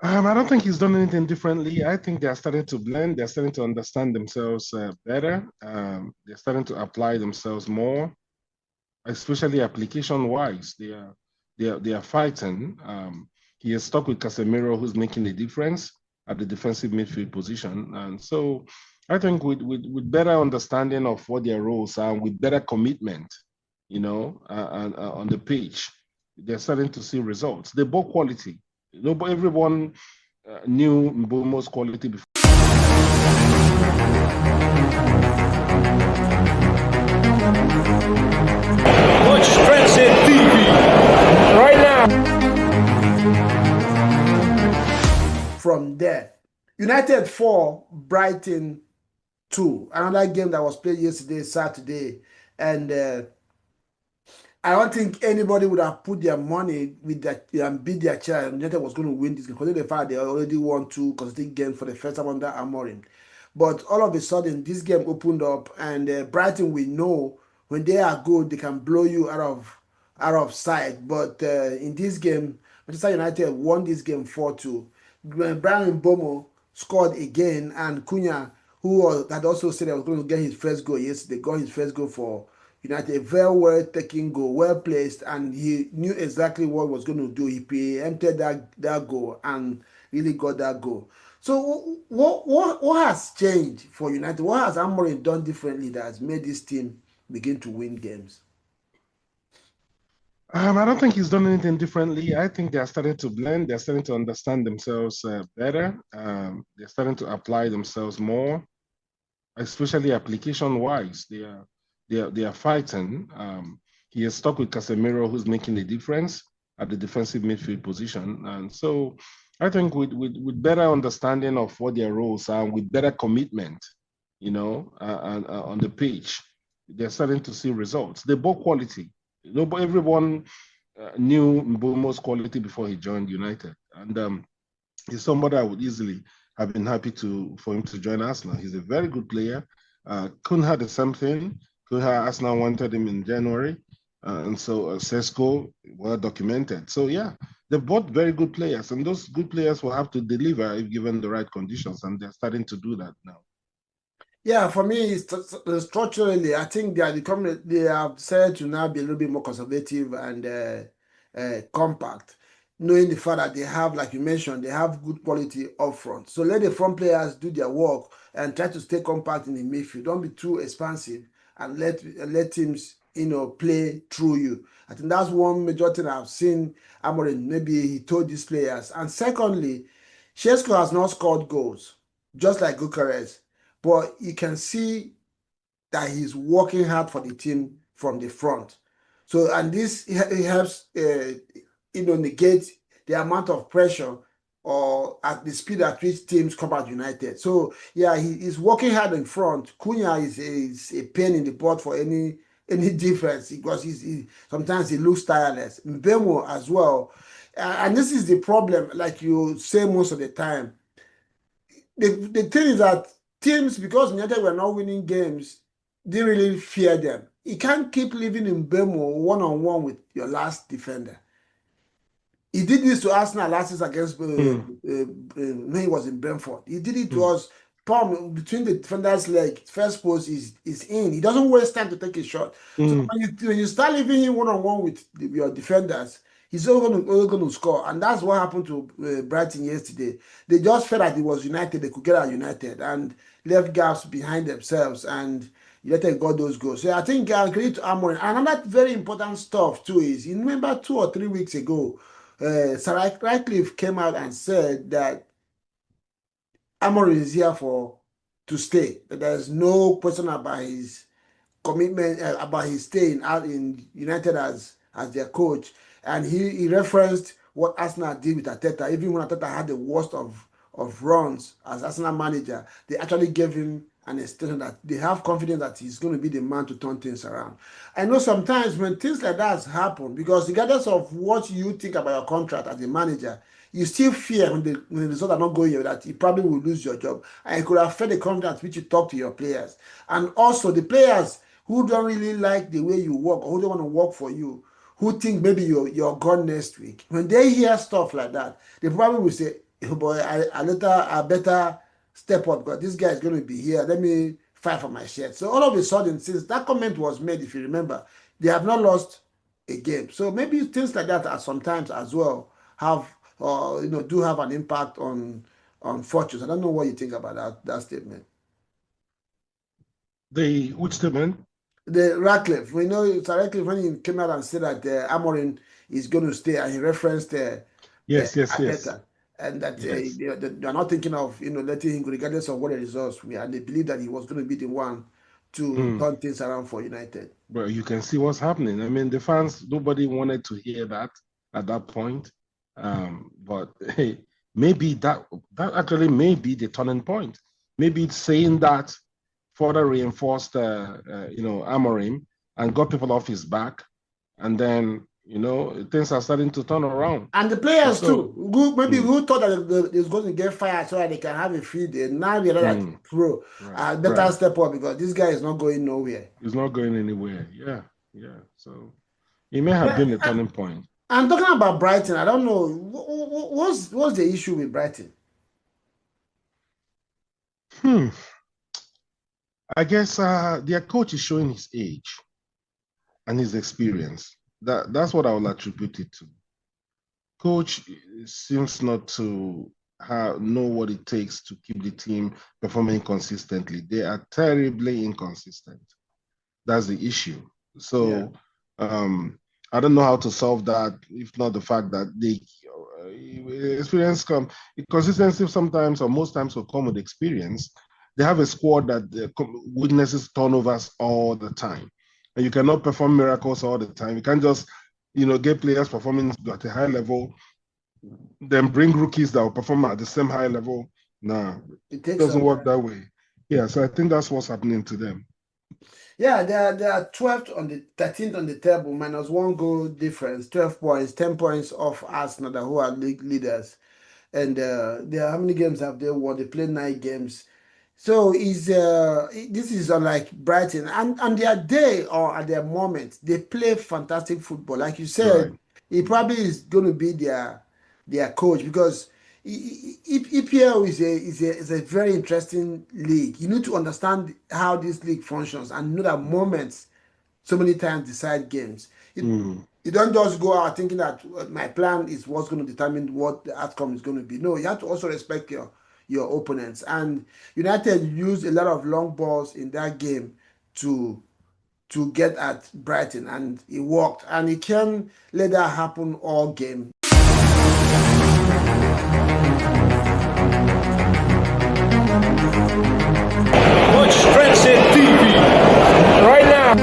I don't think he's done anything differently. I think they're starting to blend. They're starting to understand themselves better. They're starting to apply themselves more, especially application-wise. They are fighting. He is stuck with Casemiro, who's making a difference at the defensive midfield position, and so I think with better understanding of what their roles are, with better commitment, on the pitch, they're starting to see results. They both quality. But everyone knew Mbomo's quality before. Watch Tranzeet TV right now. From there, United 4, Brighton 2. Another game that was played yesterday, Saturday, and I don't think anybody would have put their money with that and beat their child. United was going to win this game because the fact they already won 2 consecutive games for the first time under Amorim. But all of a sudden, this game opened up, and Brighton, we know when they are good, they can blow you out of sight. But in this game, Manchester United won this game 4-2. Brian Bomo scored again, and Cunha, who had also said he was going to get his first goal yesterday, got his first goal for United. A very well taken goal, well placed, and he knew exactly what he was going to do. He preempted that goal and really got that goal. So what has changed for United? What has Amorim done differently that has made this team begin to win games? I don't think he's done anything differently. I think they're starting to blend. They're starting to understand themselves better. They're starting to apply themselves more, especially application-wise. They are fighting. He is stuck with Casemiro, who's making a difference at the defensive midfield position, and so I think with better understanding of what their roles are, with better commitment, on the pitch, they're starting to see results. They both quality. But everyone knew Mbomo's quality before he joined United, and he's somebody I would easily have been happy for him to join Arsenal. He's a very good player. Cunha the same thing. Arsenal wanted him in January, and so Sesko, well documented. So yeah, they're both very good players, and those good players will have to deliver if given the right conditions, and they're starting to do that now. Yeah, for me, structurally, I think they have said to now be a little bit more conservative and compact, knowing the fact that they have, like you mentioned, they have good quality up front. So let the front players do their work and try to stay compact in the midfield. Don't be too expansive and let teams play through you. I think that's one major thing I've seen Amorim. Maybe he told these players. And secondly, Sesko has not scored goals, just like Gyökeres. But you can see that he's working hard for the team from the front. So, and this helps, negate the amount of pressure or at the speed at which teams come out United. So, yeah, he's working hard in front. Cunha is a pain in the butt for any defense because sometimes he looks tireless. Mbemo as well. And this is the problem, like you say most of the time. The thing is that teams, because United were not winning games, didn't really fear them. You can't keep living in Mbemo one-on-one with your last defender. He did this to Arsenal last season against when he was in Brentford. He did it to us. Palm between the defender's leg, first post is in. He doesn't waste time to take a shot. So when you start living in one-on-one with your defenders, he's only going to score. And that's what happened to Brighton yesterday. They just felt that it was United. They could get out United and left gaps behind themselves. And United got those goals. So I think I'll credit to Amorim. And another very important stuff too is, you remember 2 or 3 weeks ago, Sir Racklife came out and said that Amorim is here to stay. That there's no question about his commitment, about his staying out in United as their coach. And he referenced what Arsenal did with Arteta. Even when Arteta had the worst of runs as Arsenal manager, they actually gave him an extension that they have confidence that he's going to be the man to turn things around. I know sometimes when things like that happen, because regardless of what you think about your contract as a manager, you still fear when the results are not going your way that you probably will lose your job. And it could affect the confidence which you talk to your players. And also the players who don't really like the way you work or who don't want to work for you, who think maybe you're gone next week, when they hear stuff like that, they probably will say, But I better step up because this guy is going to be here. Let me fight for my shirt. So all of a sudden, since that comment was made, if you remember, they have not lost a game. So maybe things like that are sometimes as well have do have an impact on fortunes. I don't know what you think about that statement. Which statement? The Racklife. We know it's Racklife when he came out and said that Amorim is going to stay, and he referenced Yes. Arteta, and that Yes. they are not thinking of letting him go regardless of what the results were, and they believe that he was going to be the one to turn things around for United. Well, you can see what's happening. I mean, the fans, nobody wanted to hear that at that point. But hey, maybe that actually may be the turning point. Maybe it's saying that further reinforced, Amorim and got people off his back, and then things are starting to turn around. And the players too, who thought that they was going to get fired so that they can have a free day. Now we realize that, bro, better step up because this guy is not going nowhere. He's not going anywhere. Yeah. So it may have been a turning point. I'm talking about Brighton. I don't know what's the issue with Brighton. I guess their coach is showing his age and his experience. That's what I will attribute it to. Coach seems not to know what it takes to keep the team performing consistently. They are terribly inconsistent. That's the issue. So I don't know how to solve that, if not the fact that the experience consistency sometimes or most times will come with experience. They have a squad that witnesses turnovers all the time. And you cannot perform miracles all the time. You can't just, get players performing at a high level, then bring rookies that will perform at the same high level. No, it doesn't work that way. Yeah, so I think that's what's happening to them. Yeah, they are 12th on the 13th on the table, -1 goal difference, 12 points, 10 points off Arsenal, who are league leaders. And how many games have they won? They played 9 games. So this is unlike Brighton, and their day or at their moment, they play fantastic football. Like you said, he probably is going to be their coach because EPL is a very interesting league. You need to understand how this league functions and know that moments so many times decide games. You don't just go out thinking that my plan is what's going to determine what the outcome is going to be. No, you have to also respect your opponents. And United used a lot of long balls in that game to get at Brighton, and it worked. And it can let that happen all game. Watch Tranzeet TV right now.